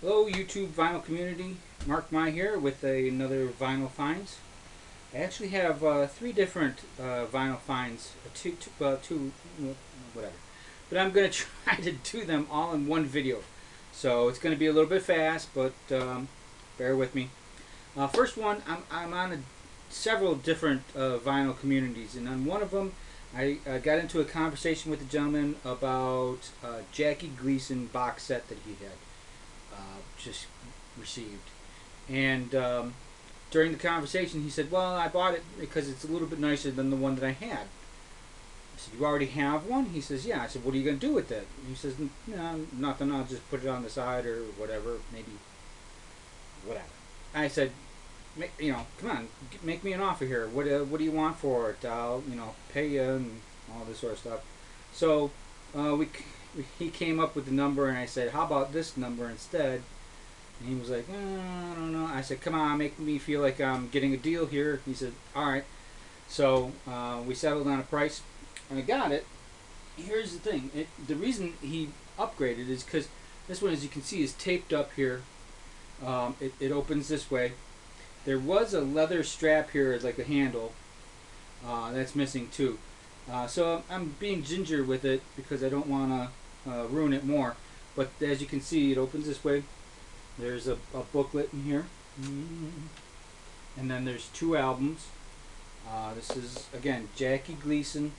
Hello YouTube vinyl community, Mark Mai here with another vinyl finds. I actually have three different vinyl finds, whatever. But I'm going to try to do them all in one video. So it's going to be a little bit fast, but bear with me. First one, I'm on several different vinyl communities, and on one of them I got into a conversation with a gentleman about Jackie Gleason box set that he had just received. And during the conversation, he said, "Well, I bought it because it's a little bit nicer than the one that I had." I said, "You already have one?" He says, "Yeah." I said, "What are you going to do with it?" He says, "No, nothing. I'll just put it on the side or whatever, maybe whatever." I said, come on, make me an offer here. What do you want for it? I'll pay you and all this sort of stuff." So he came up with the number, and I said, "How about this number instead?" And he was like, I don't know. I said, "Come on, make me feel like I'm getting a deal here." He said, "All right." So we settled on a price, and I got it. Here's the thing. The reason he upgraded is because this one, as you can see, is taped up here. It opens this way. There was a leather strap here as like a handle. That's missing too. So I'm being ginger with it because I don't want to ruin it more. But as you can see, it opens this way. There's a booklet in here. And then there's two albums. This is, again, Jackie Gleason,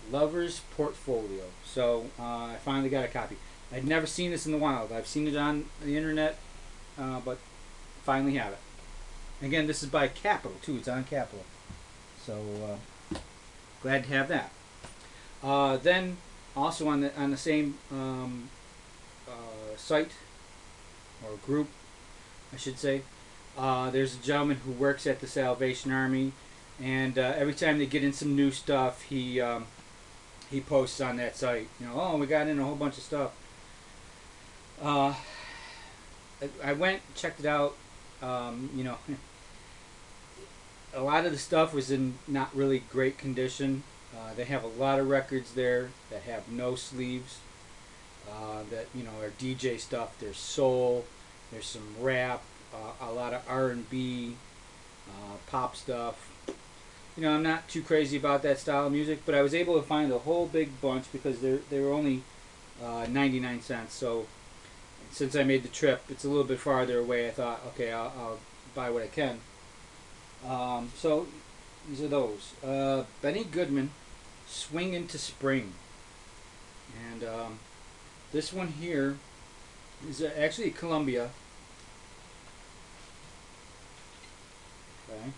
Lover's Portfolio. So I finally got a copy. I'd never seen this in the wild. I've seen it on the internet, but finally have it. Again, this is by Capitol, too. It's on Capitol. So glad to have that. Then, also on the same site, or group, I should say, there's a gentleman who works at the Salvation Army, and every time they get in some new stuff, he posts on that site. Oh, we got in a whole bunch of stuff. I went, checked it out. A lot of the stuff was in not really great condition. They have a lot of records there that have no sleeves. That are DJ stuff. There's soul. There's some rap. A lot of R&B, pop stuff. I'm not too crazy about that style of music, but I was able to find a whole big bunch because they were only 99 cents. So since I made the trip, it's a little bit farther away. I thought, okay, I'll buy what I can. So these are those. Benny Goodman, Swing into Spring. And this one here is actually Columbia. Okay.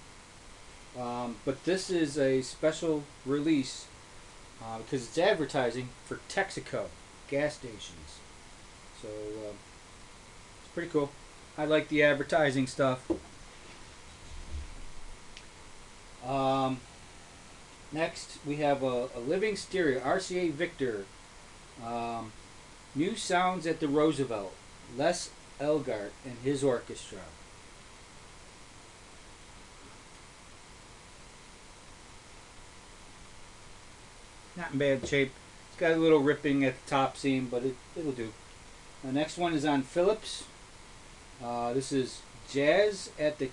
But this is a special release because it's advertising for Texaco gas stations. So it's pretty cool. I like the advertising stuff. Next, we have a Living Stereo, RCA Victor. New Sounds at the Roosevelt, Les Elgart and his orchestra. Not in bad shape. It's got a little ripping at the top seam, but it'll do. The next one is on Philips. This is Jazz at the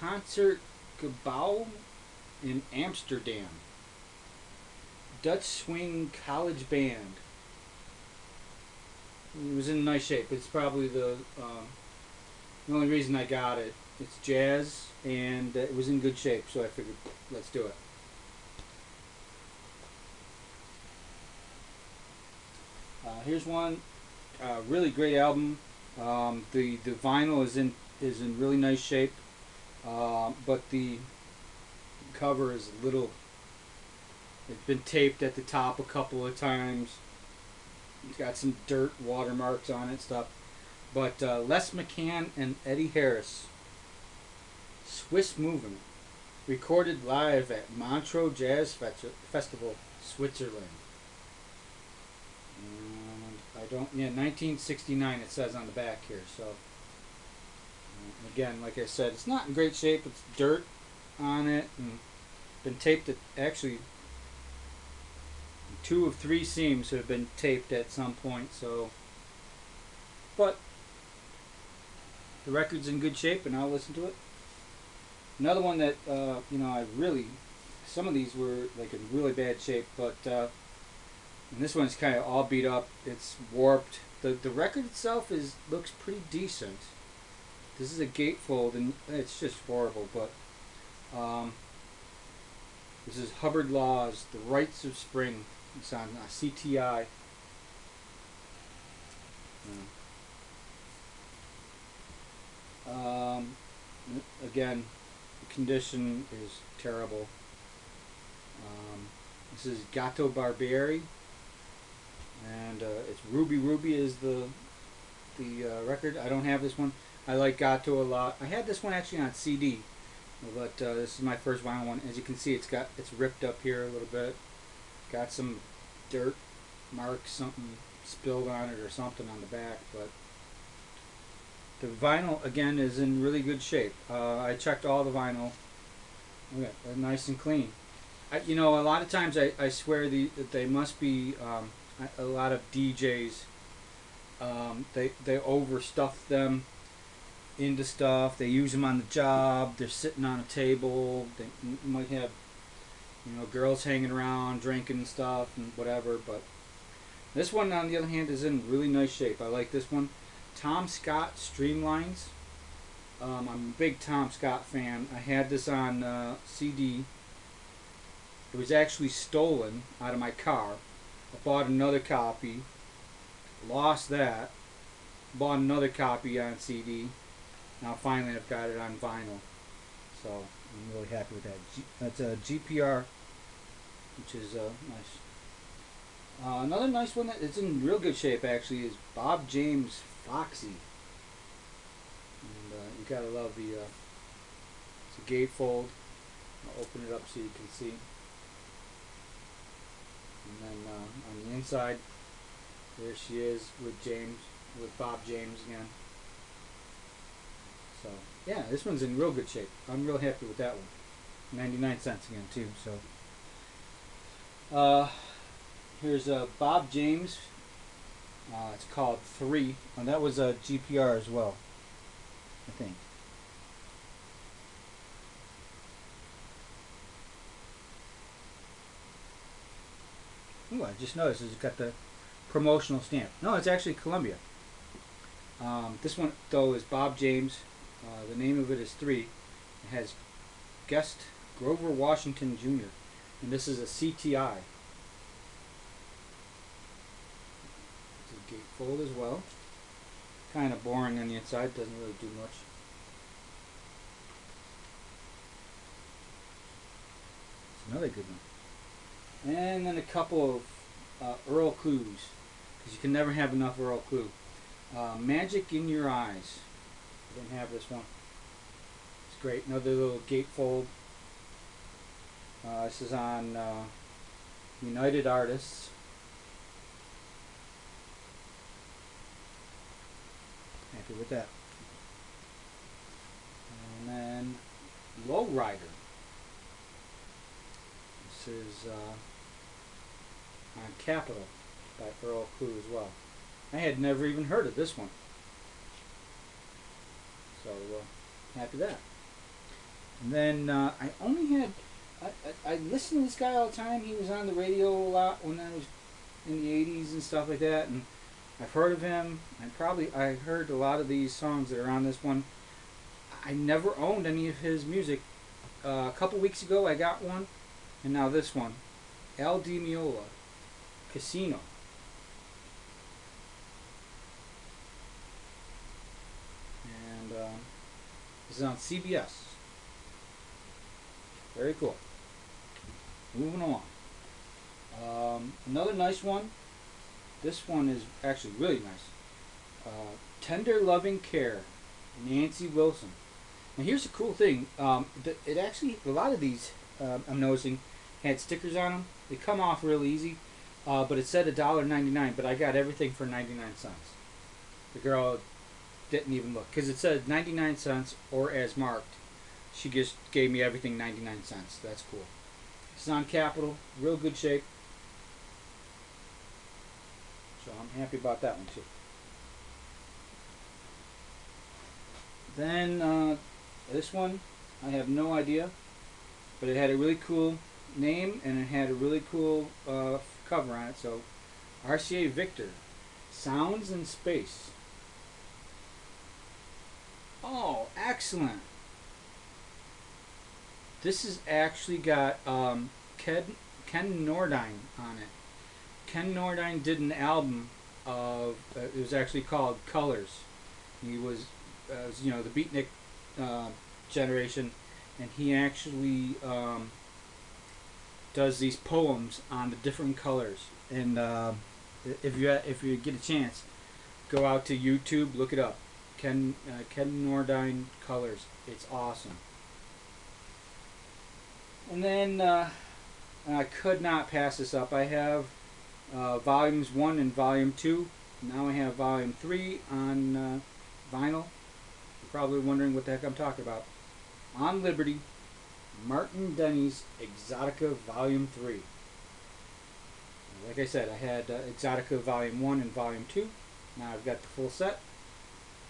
Concertgebouw in Amsterdam. Dutch Swing College Band. It was in nice shape. It's probably the only reason I got it. It's jazz, and it was in good shape, so I figured, let's do it. Here's one really great album. The vinyl is in really nice shape, but the cover is a little. It's been taped at the top a couple of times. It's got some dirt watermarks on it, stuff. But Les McCann and Eddie Harris, Swiss Movement, recorded live at Montreux Jazz Festival, Switzerland. And I don't, 1969 it says on the back here. So again, like I said, it's not in great shape. It's dirt on it and been taped at actually 2 of 3 seams have been taped at some point, so but the record's in good shape, and I'll listen to it. Another one that I really, some of these were like in really bad shape, but and this one's kind of all beat up. It's warped. The record itself looks pretty decent. This is a gatefold, and it's just horrible. But this is Hubbard Laws, The Rites of Spring. It's on CTI. Again, the condition is terrible. This is Gato Barberi, and it's Ruby Ruby is the record. I don't have this one. I like Gato a lot. I had this one actually on CD, but this is my first vinyl one. As you can see, it's ripped up here a little bit. Got some dirt marks, something spilled on it or something on the back, but the vinyl again is in really good shape. I checked all the vinyl. Okay, they're nice and clean. A lot of times I swear that they must be a lot of DJs. They overstuff them into stuff. They use them on the job. They're sitting on a table. They might have girls hanging around drinking stuff and whatever. But this one, on the other hand, is in really nice shape. I like this one. Tom Scott Streamlines. I'm a big Tom Scott fan. I had this on CD. It was actually stolen out of my car. I bought another copy, lost that, bought another copy on CD. Now finally I've got it on vinyl. So I'm really happy with that. That's a GPR, which is nice. Another nice one that is in real good shape actually is Bob James Foxy. And you gotta love it's a gatefold. I'll open it up so you can see. And then on the inside, there she is with Bob James again. So yeah, this one's in real good shape. I'm real happy with that one. 99 cents again too. So here's Bob James. It's called 3, and that was a GPR as well, I think. Ooh, I just noticed it's got the promotional stamp. No, it's actually Columbia. This one, though, is Bob James. The name of it is 3. It has guest Grover Washington Jr. And this is a CTI. It's a gatefold as well. Kind of boring on the inside, doesn't really do much. It's another good one. And then a couple of Earl Clues, because you can never have enough Earl Clue. Magic in Your Eyes. I didn't have this one. It's great. Another little gatefold. This is on United Artists. Happy with that. And then Lowrider. This is on Capitol by Earl Clue as well. I had never even heard of this one. So happy with that. And then I only had I listened to this guy all the time. He was on the radio a lot when I was in the 80s and stuff like that, and I've heard of him. I heard a lot of these songs that are on this one. I never owned any of his music. A couple weeks ago I got one, and now this one. Al Di Meola, Casino. And this is on CBS. Very cool. Moving along. Another nice one. This one is actually really nice. Tender Loving Care, Nancy Wilson. Now here's the cool thing. It actually, a lot of these, I'm noticing, had stickers on them. They come off real easy. But it said $1.99, but I got everything for 99 cents. The girl didn't even look, because it said 99 cents or as marked. She just gave me everything 99 cents. That's cool. It's on Capitol, real good shape. So I'm happy about that one too. Then this one, I have no idea, but it had a really cool name and it had a really cool cover on it. So, RCA Victor, Sounds in Space. Oh, excellent! This has actually got Ken Nordine on it. Ken Nordine did an album of it was actually called Colors. He was the beatnik generation, and he actually does these poems on the different colors. And if you get a chance, go out to YouTube, look it up. Ken Nordine Colors. It's awesome. And then I could not pass this up. I have volumes 1 and volume 2. Now I have volume 3 on vinyl. You're probably wondering what the heck I'm talking about. On Liberty, Martin Denny's Exotica Volume 3. Like I said, I had Exotica Volume 1 and Volume 2. Now I've got the full set.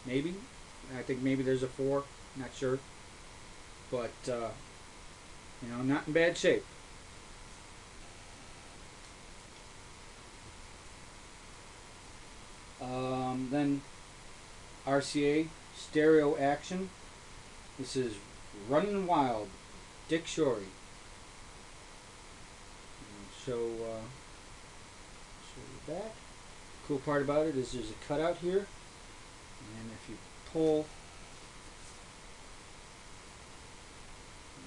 Maybe. I think maybe there's a 4. Not sure. But, not in bad shape. Then RCA Stereo Action. This is Runnin' Wild, Dick Shorey. Show you back. Cool part about it is there's a cutout here, and if you pull,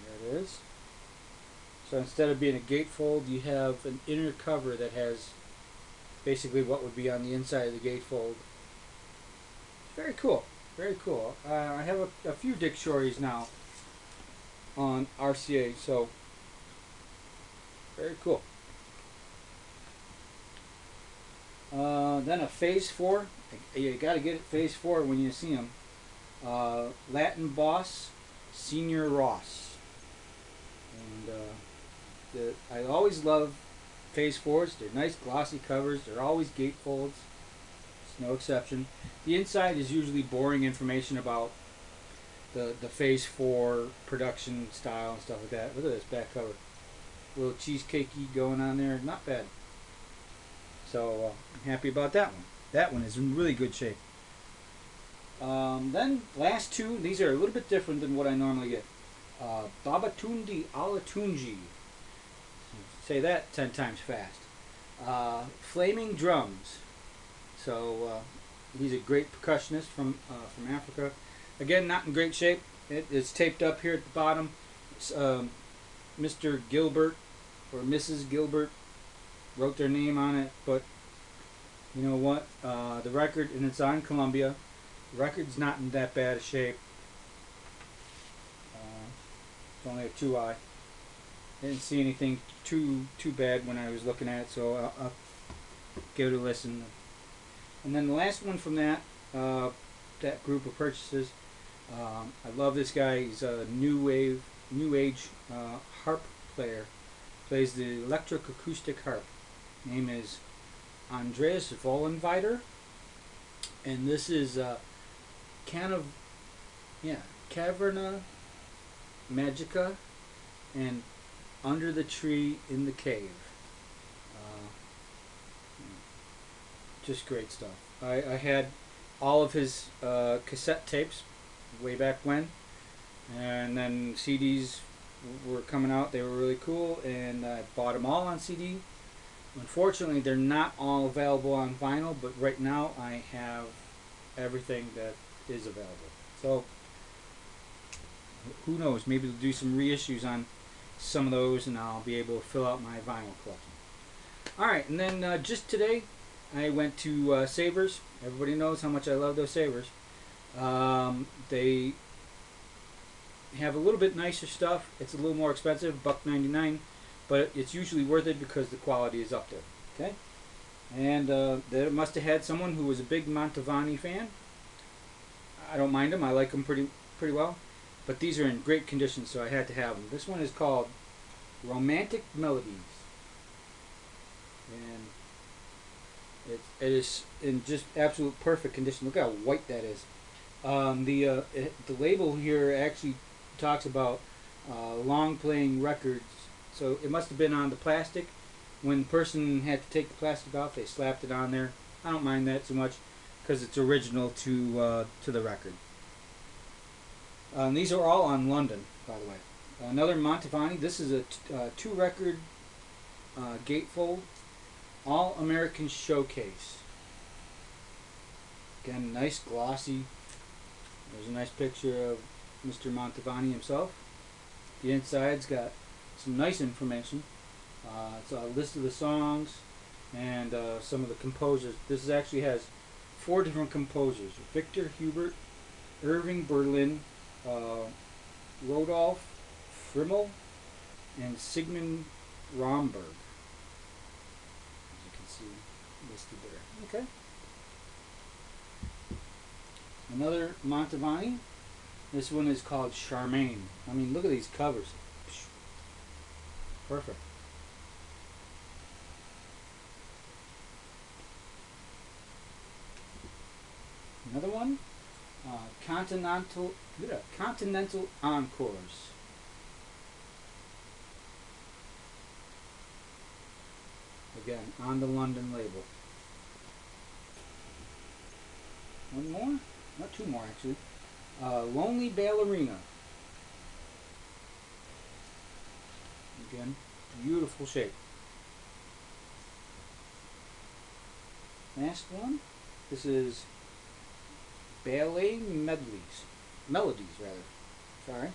there it is. So instead of being a gatefold, you have an inner cover that has basically what would be on the inside of the gatefold. Very cool. Very cool. I have a few Dick Shoreys now on RCA, so very cool. Then a Phase 4. You got to get it Phase 4 when you see them. Latin Boss, Senior Ross. And I always love Phase 4s. They're nice glossy covers. They're always gatefolds. It's no exception. The inside is usually boring information about the Phase 4 production style and stuff like that. Look at this back cover. A little cheesecakey going on there. Not bad. So I'm happy about that one. That one is in really good shape. Then last two. These are a little bit different than what I normally get. Babatunde Alatunji. Say that 10 times fast. Flaming Drums. So he's a great percussionist from Africa. Again, not in great shape. It's taped up here at the bottom. Mr. Gilbert or Mrs. Gilbert wrote their name on it, but you know what? The record, and it's on Columbia. The record's not in that bad a shape. It's only a 2i. Didn't see anything too bad when I was looking at it, so I'll give it a listen. And then the last one from that group of purchases, I love this guy. He's a new age harp player. Plays the electric acoustic harp. Name is Andreas Vollenweider, and this is Caverna Magica and Under the Tree in the Cave. Just great stuff. I had all of his cassette tapes way back when, and then CDs were coming out. They were really cool, and I bought them all on CD. Unfortunately, they're not all available on vinyl, but right now I have everything that is available. So who knows? Maybe they'll do some reissues on some of those, and I'll be able to fill out my vinyl collection. Alright, and then just today I went to Sabres. Everybody knows how much I love those Sabres. They have a little bit nicer stuff. It's a little more expensive, $1.99, but it's usually worth it because the quality is up there. Okay, and they must have had someone who was a big Mantovani fan. I don't mind them. I like them pretty well. But these are in great condition, so I had to have them. This one is called Romantic Melodies, and it is in just absolute perfect condition. Look how white that is. The label here actually talks about long playing records, so it must have been on the plastic. When the person had to take the plastic off, they slapped it on there. I don't mind that so much because it's original to the record. These are all on London, by the way. Another Mantovani. This is a two record gatefold All American Showcase. Again, nice glossy. There's a nice picture of Mr. Mantovani himself. The inside's got some nice information. It's a list of the songs and some of the composers. This actually has 4 different composers: Victor Hubert, Irving Berlin, Rodolph Frimmel, and Sigmund Romberg. As you can see listed there. Okay. Another Mantovani. This one is called Charmaine. I mean, look at these covers. Perfect. Another one, Continental Encores. Again, on the London label. One more? Not two more, actually. Lonely Ballerina. Again, beautiful shape. Last one. This is Ballet Melodies. Melodies, rather. Sorry.